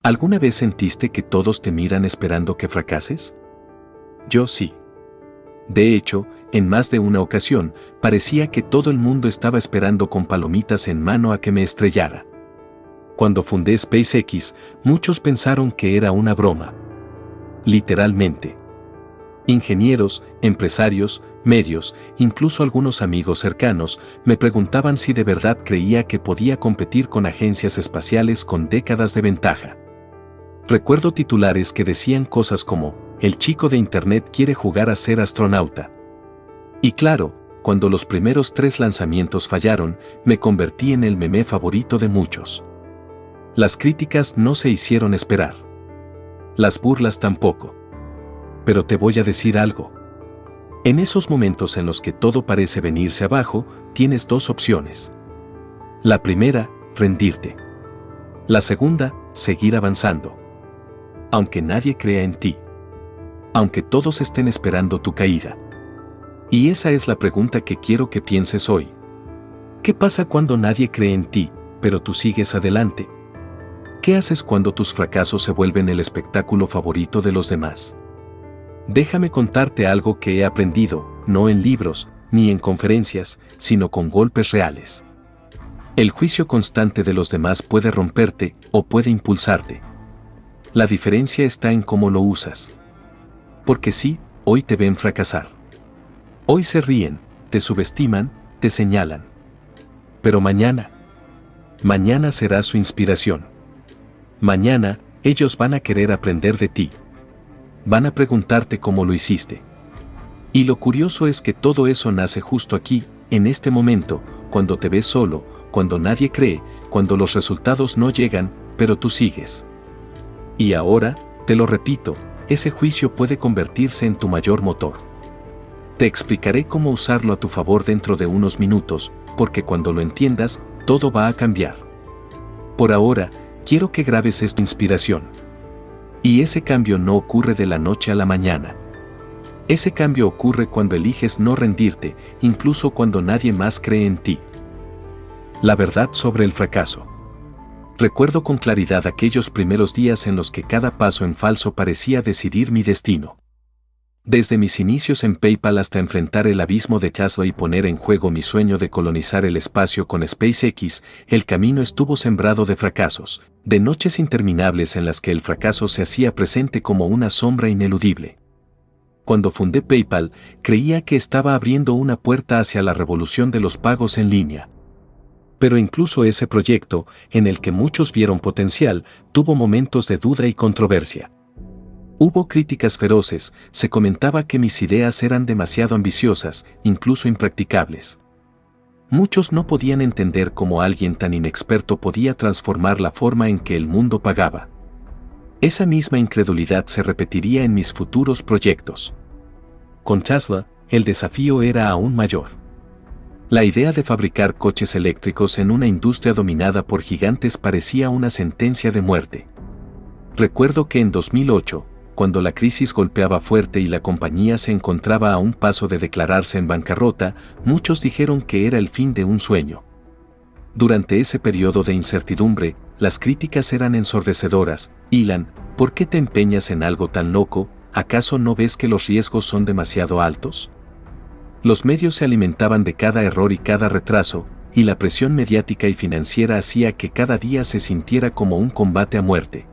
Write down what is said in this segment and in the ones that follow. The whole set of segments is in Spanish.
¿Alguna vez sentiste que todos te miran esperando que fracases? Yo sí. De hecho, en más de una ocasión, parecía que todo el mundo estaba esperando con palomitas en mano a que me estrellara. Cuando fundé SpaceX, muchos pensaron que era una broma. Literalmente. Ingenieros, empresarios, medios, incluso algunos amigos cercanos, me preguntaban si de verdad creía que podía competir con agencias espaciales con décadas de ventaja. Recuerdo titulares que decían cosas como, el chico de internet quiere jugar a ser astronauta. Y claro, cuando los primeros 3 lanzamientos fallaron, me convertí en el meme favorito de muchos. Las críticas no se hicieron esperar. Las burlas tampoco. Pero te voy a decir algo. En esos momentos en los que todo parece venirse abajo, tienes 2 opciones. La primera, rendirte. La segunda, seguir avanzando. Aunque nadie crea en ti. Aunque todos estén esperando tu caída. Y esa es la pregunta que quiero que pienses hoy. ¿Qué pasa cuando nadie cree en ti, pero tú sigues adelante? ¿Qué haces cuando tus fracasos se vuelven el espectáculo favorito de los demás? Déjame contarte algo que he aprendido, no en libros, ni en conferencias, sino con golpes reales. El juicio constante de los demás puede romperte o puede impulsarte. La diferencia está en cómo lo usas. Porque sí, hoy te ven fracasar. Hoy se ríen, te subestiman, te señalan. Pero mañana será su inspiración. Mañana, ellos van a querer aprender de ti. Van a preguntarte cómo lo hiciste. Y lo curioso es que todo eso nace justo aquí, en este momento, cuando te ves solo, cuando nadie cree, cuando los resultados no llegan, pero tú sigues. Y ahora, te lo repito, ese juicio puede convertirse en tu mayor motor. Te explicaré cómo usarlo a tu favor dentro de unos minutos, porque cuando lo entiendas, todo va a cambiar. Por ahora, quiero que grabes esta inspiración. Y ese cambio no ocurre de la noche a la mañana. Ese cambio ocurre cuando eliges no rendirte, incluso cuando nadie más cree en ti. La verdad sobre el fracaso. Recuerdo con claridad aquellos primeros días en los que cada paso en falso parecía decidir mi destino. Desde mis inicios en PayPal hasta enfrentar el abismo de Tesla y poner en juego mi sueño de colonizar el espacio con SpaceX, el camino estuvo sembrado de fracasos, de noches interminables en las que el fracaso se hacía presente como una sombra ineludible. Cuando fundé PayPal, creía que estaba abriendo una puerta hacia la revolución de los pagos en línea. Pero incluso ese proyecto, en el que muchos vieron potencial, tuvo momentos de duda y controversia. Hubo críticas feroces, se comentaba que mis ideas eran demasiado ambiciosas, incluso impracticables. Muchos no podían entender cómo alguien tan inexperto podía transformar la forma en que el mundo pagaba. Esa misma incredulidad se repetiría en mis futuros proyectos. Con Tesla, el desafío era aún mayor. La idea de fabricar coches eléctricos en una industria dominada por gigantes parecía una sentencia de muerte. Recuerdo que en 2008, cuando la crisis golpeaba fuerte y la compañía se encontraba a un paso de declararse en bancarrota, muchos dijeron que era el fin de un sueño. Durante ese periodo de incertidumbre, las críticas eran ensordecedoras. Elon, ¿por qué te empeñas en algo tan loco? ¿Acaso no ves que los riesgos son demasiado altos? Los medios se alimentaban de cada error y cada retraso, y la presión mediática y financiera hacía que cada día se sintiera como un combate a muerte.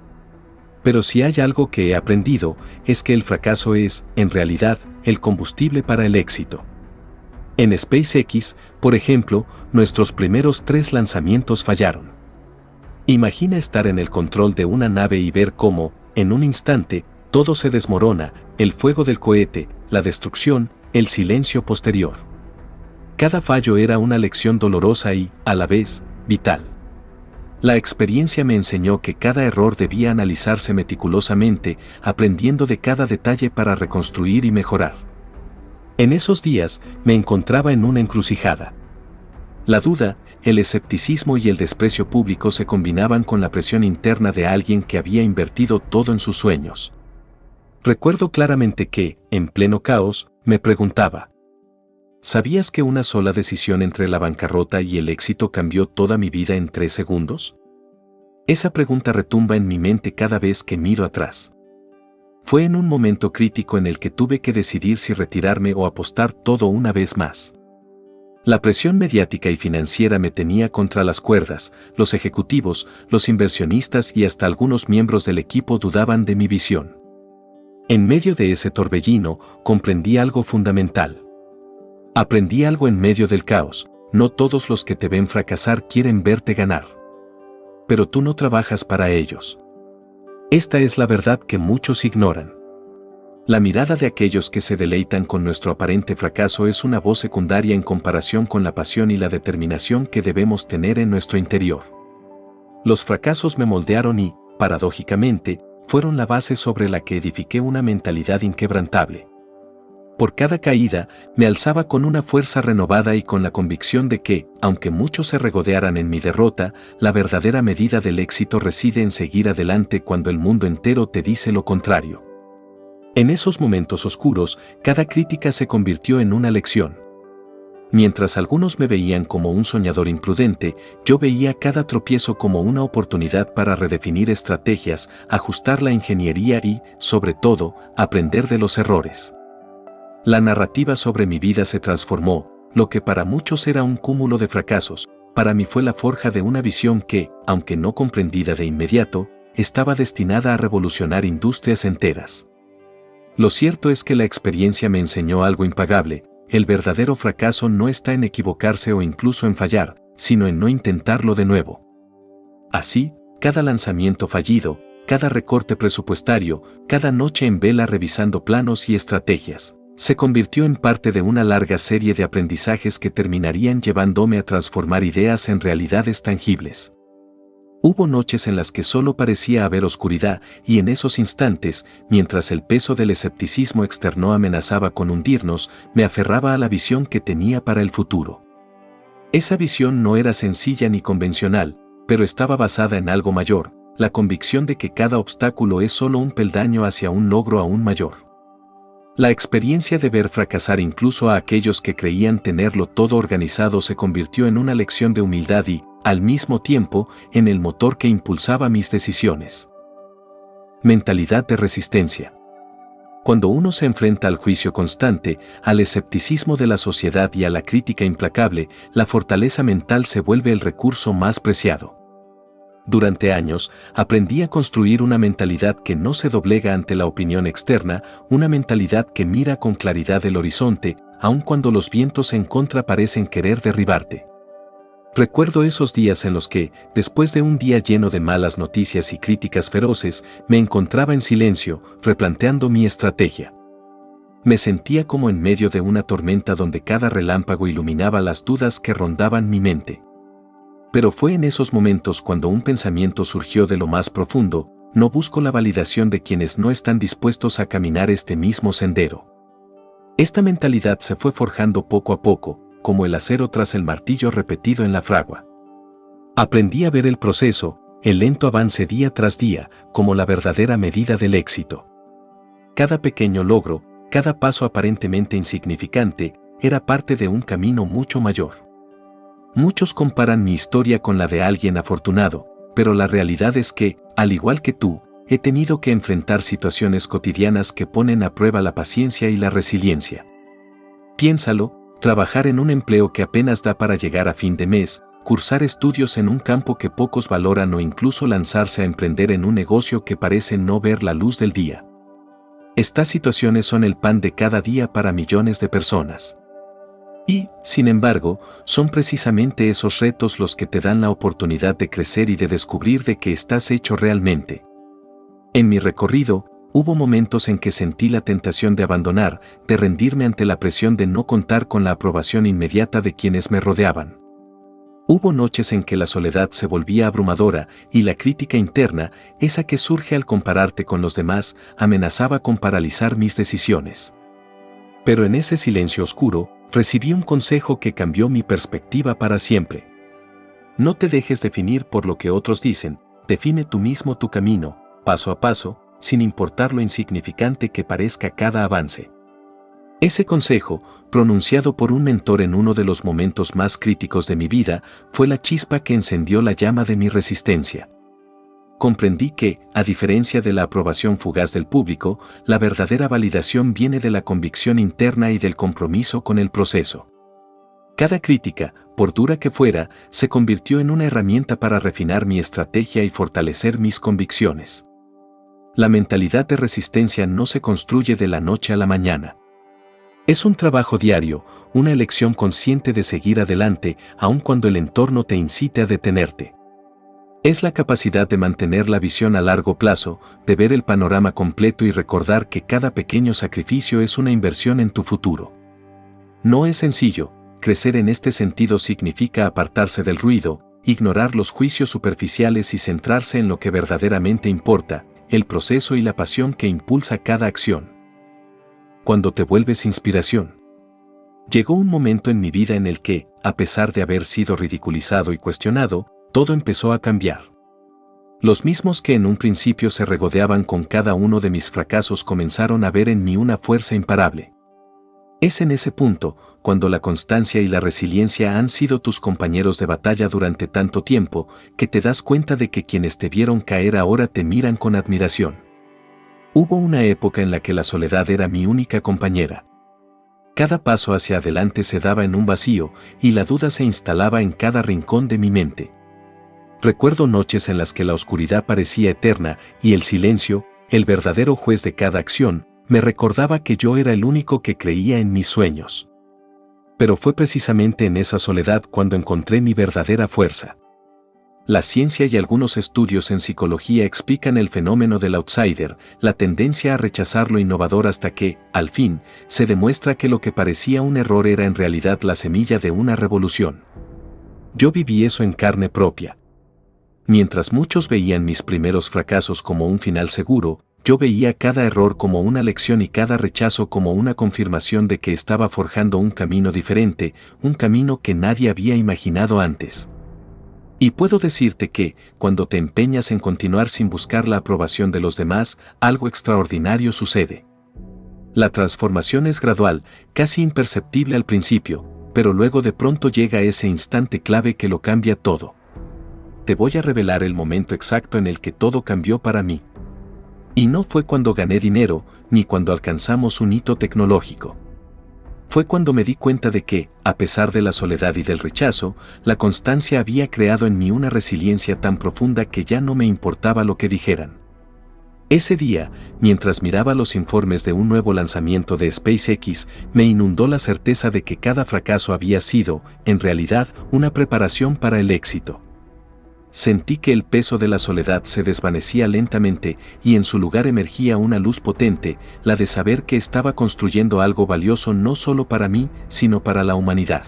Pero si hay algo que he aprendido, es que el fracaso es, en realidad, el combustible para el éxito. En SpaceX, por ejemplo, nuestros primeros 3 lanzamientos fallaron. Imagina estar en el control de una nave y ver cómo, en un instante, todo se desmorona, el fuego del cohete, la destrucción, el silencio posterior. Cada fallo era una lección dolorosa y, a la vez, vital. La experiencia me enseñó que cada error debía analizarse meticulosamente, aprendiendo de cada detalle para reconstruir y mejorar. En esos días, me encontraba en una encrucijada. La duda, el escepticismo y el desprecio público se combinaban con la presión interna de alguien que había invertido todo en sus sueños. Recuerdo claramente que, en pleno caos, me preguntaba: ¿sabías que una sola decisión entre la bancarrota y el éxito cambió toda mi vida en 3 segundos? Esa pregunta retumba en mi mente cada vez que miro atrás. Fue en un momento crítico en el que tuve que decidir si retirarme o apostar todo una vez más. La presión mediática y financiera me tenía contra las cuerdas, los ejecutivos, los inversionistas y hasta algunos miembros del equipo dudaban de mi visión. En medio de ese torbellino, comprendí algo fundamental. Aprendí algo en medio del caos: no todos los que te ven fracasar quieren verte ganar. Pero tú no trabajas para ellos. Esta es la verdad que muchos ignoran. La mirada de aquellos que se deleitan con nuestro aparente fracaso es una voz secundaria en comparación con la pasión y la determinación que debemos tener en nuestro interior. Los fracasos me moldearon y, paradójicamente, fueron la base sobre la que edifiqué una mentalidad inquebrantable. Por cada caída, me alzaba con una fuerza renovada y con la convicción de que, aunque muchos se regodearan en mi derrota, la verdadera medida del éxito reside en seguir adelante cuando el mundo entero te dice lo contrario. En esos momentos oscuros, cada crítica se convirtió en una lección. Mientras algunos me veían como un soñador imprudente, yo veía cada tropiezo como una oportunidad para redefinir estrategias, ajustar la ingeniería y, sobre todo, aprender de los errores. La narrativa sobre mi vida se transformó. Lo que para muchos era un cúmulo de fracasos, para mí fue la forja de una visión que, aunque no comprendida de inmediato, estaba destinada a revolucionar industrias enteras. Lo cierto es que la experiencia me enseñó algo impagable: el verdadero fracaso no está en equivocarse o incluso en fallar, sino en no intentarlo de nuevo. Así, cada lanzamiento fallido, cada recorte presupuestario, cada noche en vela revisando planos y estrategias, se convirtió en parte de una larga serie de aprendizajes que terminarían llevándome a transformar ideas en realidades tangibles. Hubo noches en las que solo parecía haber oscuridad, y en esos instantes, mientras el peso del escepticismo externo amenazaba con hundirnos, me aferraba a la visión que tenía para el futuro. Esa visión no era sencilla ni convencional, pero estaba basada en algo mayor: la convicción de que cada obstáculo es solo un peldaño hacia un logro aún mayor. La experiencia de ver fracasar incluso a aquellos que creían tenerlo todo organizado se convirtió en una lección de humildad y, al mismo tiempo, en el motor que impulsaba mis decisiones. Mentalidad de resistencia. Cuando uno se enfrenta al juicio constante, al escepticismo de la sociedad y a la crítica implacable, la fortaleza mental se vuelve el recurso más preciado. Durante años, aprendí a construir una mentalidad que no se doblega ante la opinión externa, una mentalidad que mira con claridad el horizonte, aun cuando los vientos en contra parecen querer derribarte. Recuerdo esos días en los que, después de un día lleno de malas noticias y críticas feroces, me encontraba en silencio, replanteando mi estrategia. Me sentía como en medio de una tormenta donde cada relámpago iluminaba las dudas que rondaban mi mente. Pero fue en esos momentos cuando un pensamiento surgió de lo más profundo: no busco la validación de quienes no están dispuestos a caminar este mismo sendero. Esta mentalidad se fue forjando poco a poco, como el acero tras el martillo repetido en la fragua. Aprendí a ver el proceso, el lento avance día tras día, como la verdadera medida del éxito. Cada pequeño logro, cada paso aparentemente insignificante, era parte de un camino mucho mayor. Muchos comparan mi historia con la de alguien afortunado, pero la realidad es que, al igual que tú, he tenido que enfrentar situaciones cotidianas que ponen a prueba la paciencia y la resiliencia. Piénsalo: trabajar en un empleo que apenas da para llegar a fin de mes, cursar estudios en un campo que pocos valoran o incluso lanzarse a emprender en un negocio que parece no ver la luz del día. Estas situaciones son el pan de cada día para millones de personas. Y, sin embargo, son precisamente esos retos los que te dan la oportunidad de crecer y de descubrir de qué estás hecho realmente. En mi recorrido, hubo momentos en que sentí la tentación de abandonar, de rendirme ante la presión de no contar con la aprobación inmediata de quienes me rodeaban. Hubo noches en que la soledad se volvía abrumadora y la crítica interna, esa que surge al compararte con los demás, amenazaba con paralizar mis decisiones. Pero en ese silencio oscuro, recibí un consejo que cambió mi perspectiva para siempre. No te dejes definir por lo que otros dicen, define tú mismo tu camino, paso a paso, sin importar lo insignificante que parezca cada avance. Ese consejo, pronunciado por un mentor en uno de los momentos más críticos de mi vida, fue la chispa que encendió la llama de mi resistencia. comprendí que, a diferencia de la aprobación fugaz del público, la verdadera validación viene de la convicción interna y del compromiso con el proceso. Cada crítica, por dura que fuera, se convirtió en una herramienta para refinar mi estrategia y fortalecer mis convicciones. La mentalidad de resistencia no se construye de la noche a la mañana. Es un trabajo diario, una elección consciente de seguir adelante, aun cuando el entorno te incite a detenerte. Es la capacidad de mantener la visión a largo plazo, de ver el panorama completo y recordar que cada pequeño sacrificio es una inversión en tu futuro. No es sencillo, crecer en este sentido significa apartarse del ruido, ignorar los juicios superficiales y centrarse en lo que verdaderamente importa, el proceso y la pasión que impulsa cada acción. Cuando te vuelves inspiración. Llegó un momento en mi vida en el que, a pesar de haber sido ridiculizado y cuestionado, todo empezó a cambiar. Los mismos que en un principio se regodeaban con cada uno de mis fracasos comenzaron a ver en mí una fuerza imparable. Es en ese punto, cuando la constancia y la resiliencia han sido tus compañeros de batalla durante tanto tiempo, que te das cuenta de que quienes te vieron caer ahora te miran con admiración. Hubo una época en la que la soledad era mi única compañera. Cada paso hacia adelante se daba en un vacío, y la duda se instalaba en cada rincón de mi mente. Recuerdo noches en las que la oscuridad parecía eterna, y el silencio, el verdadero juez de cada acción, me recordaba que yo era el único que creía en mis sueños. Pero fue precisamente en esa soledad cuando encontré mi verdadera fuerza. La ciencia y algunos estudios en psicología explican el fenómeno del outsider, la tendencia a rechazar lo innovador hasta que, al fin, se demuestra que lo que parecía un error era en realidad la semilla de una revolución. Yo viví eso en carne propia. Mientras muchos veían mis primeros fracasos como un final seguro, yo veía cada error como una lección y cada rechazo como una confirmación de que estaba forjando un camino diferente, un camino que nadie había imaginado antes. Y puedo decirte que, cuando te empeñas en continuar sin buscar la aprobación de los demás, algo extraordinario sucede. La transformación es gradual, casi imperceptible al principio, pero luego de pronto llega ese instante clave que lo cambia todo. Te voy a revelar el momento exacto en el que todo cambió para mí. Y no fue cuando gané dinero, ni cuando alcanzamos un hito tecnológico. Fue cuando me di cuenta de que, a pesar de la soledad y del rechazo, la constancia había creado en mí una resiliencia tan profunda que ya no me importaba lo que dijeran. Ese día, mientras miraba los informes de un nuevo lanzamiento de SpaceX, me inundó la certeza de que cada fracaso había sido, en realidad, una preparación para el éxito. Sentí que el peso de la soledad se desvanecía lentamente y en su lugar emergía una luz potente, la de saber que estaba construyendo algo valioso no solo para mí, sino para la humanidad.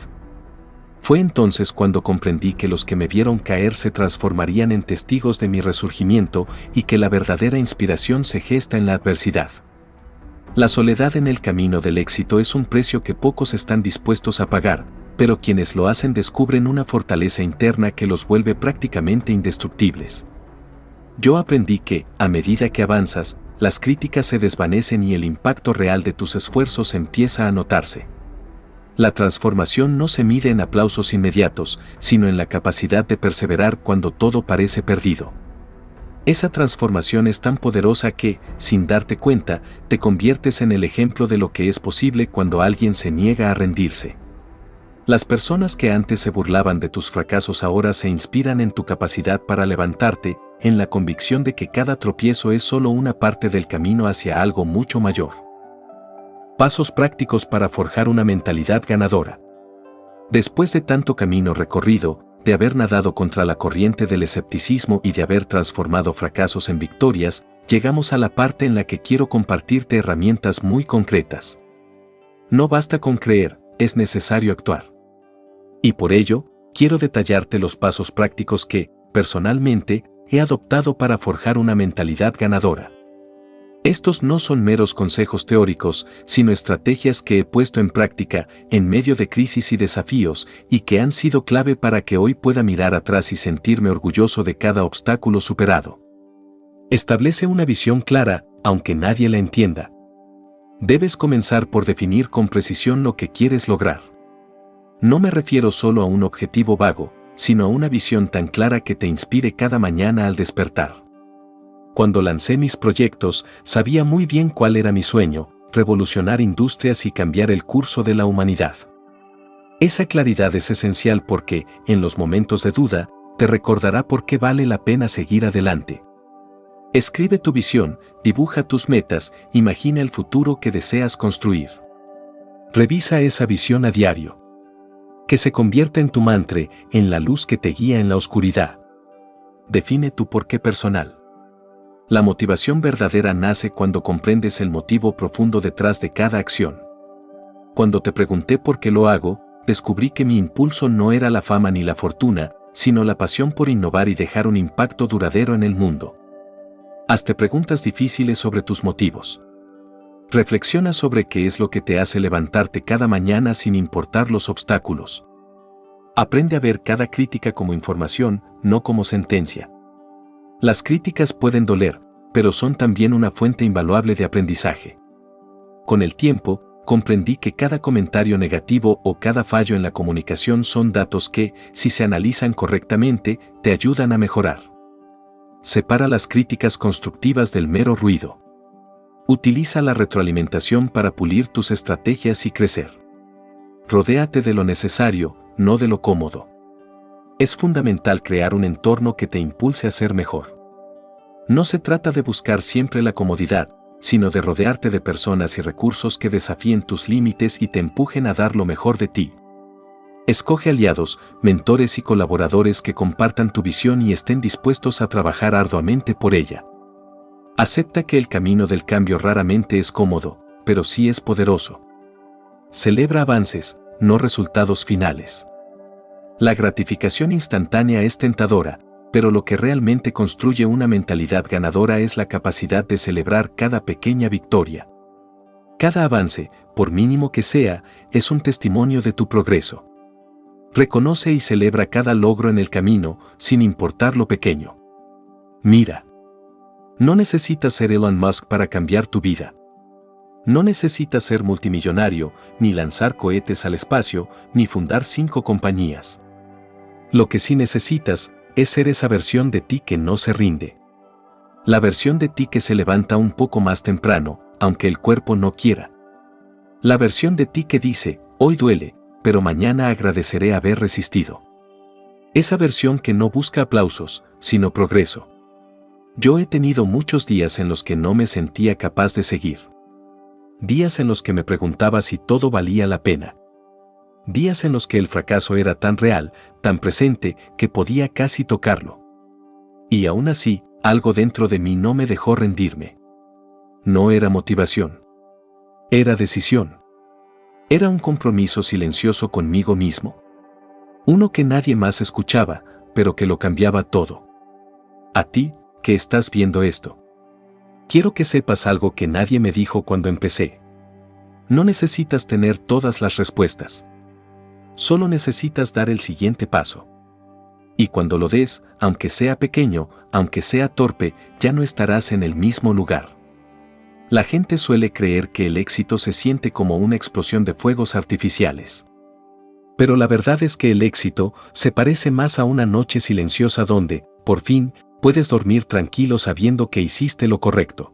Fue entonces cuando comprendí que los que me vieron caer se transformarían en testigos de mi resurgimiento y que la verdadera inspiración se gesta en la adversidad. La soledad en el camino del éxito es un precio que pocos están dispuestos a pagar, pero quienes lo hacen descubren una fortaleza interna que los vuelve prácticamente indestructibles. Yo aprendí que, a medida que avanzas, las críticas se desvanecen y el impacto real de tus esfuerzos empieza a notarse. La transformación no se mide en aplausos inmediatos, sino en la capacidad de perseverar cuando todo parece perdido. Esa transformación es tan poderosa que, sin darte cuenta, te conviertes en el ejemplo de lo que es posible cuando alguien se niega a rendirse. Las personas que antes se burlaban de tus fracasos ahora se inspiran en tu capacidad para levantarte, en la convicción de que cada tropiezo es solo una parte del camino hacia algo mucho mayor. Pasos prácticos para forjar una mentalidad ganadora. Después de tanto camino recorrido, de haber nadado contra la corriente del escepticismo y de haber transformado fracasos en victorias, llegamos a la parte en la que quiero compartirte herramientas muy concretas. No basta con creer, es necesario actuar. Y por ello, quiero detallarte los pasos prácticos que, personalmente, he adoptado para forjar una mentalidad ganadora. Estos no son meros consejos teóricos, sino estrategias que he puesto en práctica, en medio de crisis y desafíos, y que han sido clave para que hoy pueda mirar atrás y sentirme orgulloso de cada obstáculo superado. Establece una visión clara, aunque nadie la entienda. Debes comenzar por definir con precisión lo que quieres lograr. No me refiero solo a un objetivo vago, sino a una visión tan clara que te inspire cada mañana al despertar. Cuando lancé mis proyectos, sabía muy bien cuál era mi sueño: revolucionar industrias y cambiar el curso de la humanidad. Esa claridad es esencial porque, en los momentos de duda, te recordará por qué vale la pena seguir adelante. Escribe tu visión, dibuja tus metas, imagina el futuro que deseas construir. Revisa esa visión a diario. Que se convierta en tu mantra, en la luz que te guía en la oscuridad. Define tu porqué personal. La motivación verdadera nace cuando comprendes el motivo profundo detrás de cada acción. Cuando te pregunté por qué lo hago, descubrí que mi impulso no era la fama ni la fortuna, sino la pasión por innovar y dejar un impacto duradero en el mundo. Hazte preguntas difíciles sobre tus motivos. Reflexiona sobre qué es lo que te hace levantarte cada mañana sin importar los obstáculos. Aprende a ver cada crítica como información, no como sentencia. Las críticas pueden doler, pero son también una fuente invaluable de aprendizaje. Con el tiempo, comprendí que cada comentario negativo o cada fallo en la comunicación son datos que, si se analizan correctamente, te ayudan a mejorar. Separa las críticas constructivas del mero ruido. Utiliza la retroalimentación para pulir tus estrategias y crecer. Rodéate de lo necesario, no de lo cómodo. Es fundamental crear un entorno que te impulse a ser mejor. No se trata de buscar siempre la comodidad, sino de rodearte de personas y recursos que desafíen tus límites y te empujen a dar lo mejor de ti. Escoge aliados, mentores y colaboradores que compartan tu visión y estén dispuestos a trabajar arduamente por ella. Acepta que el camino del cambio raramente es cómodo, pero sí es poderoso. Celebra avances, no resultados finales. La gratificación instantánea es tentadora, pero lo que realmente construye una mentalidad ganadora es la capacidad de celebrar cada pequeña victoria. Cada avance, por mínimo que sea, es un testimonio de tu progreso. Reconoce y celebra cada logro en el camino, sin importar lo pequeño. Mira. No necesitas ser Elon Musk para cambiar tu vida. No necesitas ser multimillonario, ni lanzar cohetes al espacio, ni fundar 5 compañías. Lo que sí necesitas es ser esa versión de ti que no se rinde. La versión de ti que se levanta un poco más temprano, aunque el cuerpo no quiera. La versión de ti que dice, hoy duele, pero mañana agradeceré haber resistido. Esa versión que no busca aplausos, sino progreso. Yo he tenido muchos días en los que no me sentía capaz de seguir. Días en los que me preguntaba si todo valía la pena. Días en los que el fracaso era tan real, tan presente, que podía casi tocarlo. Y aún así, algo dentro de mí no me dejó rendirme. No era motivación. Era decisión. Era un compromiso silencioso conmigo mismo. Uno que nadie más escuchaba, pero que lo cambiaba todo. A ti, que estás viendo esto. Quiero que sepas algo que nadie me dijo cuando empecé. No necesitas tener todas las respuestas. Solo necesitas dar el siguiente paso. Y cuando lo des, aunque sea pequeño, aunque sea torpe, ya no estarás en el mismo lugar. La gente suele creer que el éxito se siente como una explosión de fuegos artificiales. Pero la verdad es que el éxito se parece más a una noche silenciosa donde, por fin, puedes dormir tranquilo sabiendo que hiciste lo correcto.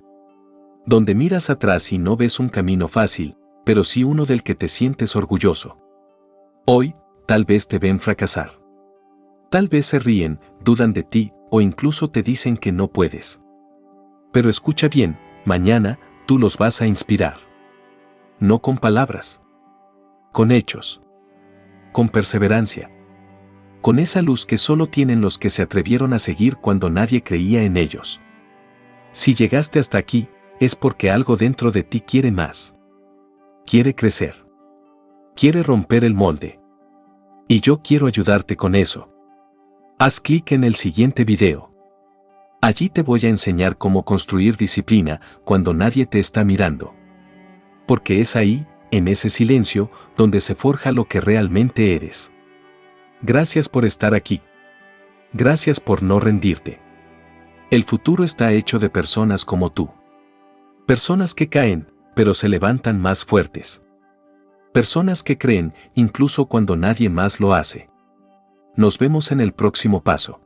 Donde miras atrás y no ves un camino fácil, pero sí uno del que te sientes orgulloso. Hoy, tal vez te ven fracasar. Tal vez se ríen, dudan de ti, o incluso te dicen que no puedes. Pero escucha bien, mañana, tú los vas a inspirar. No con palabras. Con hechos. Con perseverancia. Con esa luz que solo tienen los que se atrevieron a seguir cuando nadie creía en ellos. Si llegaste hasta aquí, es porque algo dentro de ti quiere más. Quiere crecer. Quiere romper el molde. Y yo quiero ayudarte con eso. Haz clic en el siguiente video. Allí te voy a enseñar cómo construir disciplina cuando nadie te está mirando. Porque es ahí, en ese silencio, donde se forja lo que realmente eres. Gracias por estar aquí. Gracias por no rendirte. El futuro está hecho de personas como tú. Personas que caen, pero se levantan más fuertes. Personas que creen, incluso cuando nadie más lo hace. Nos vemos en el próximo paso.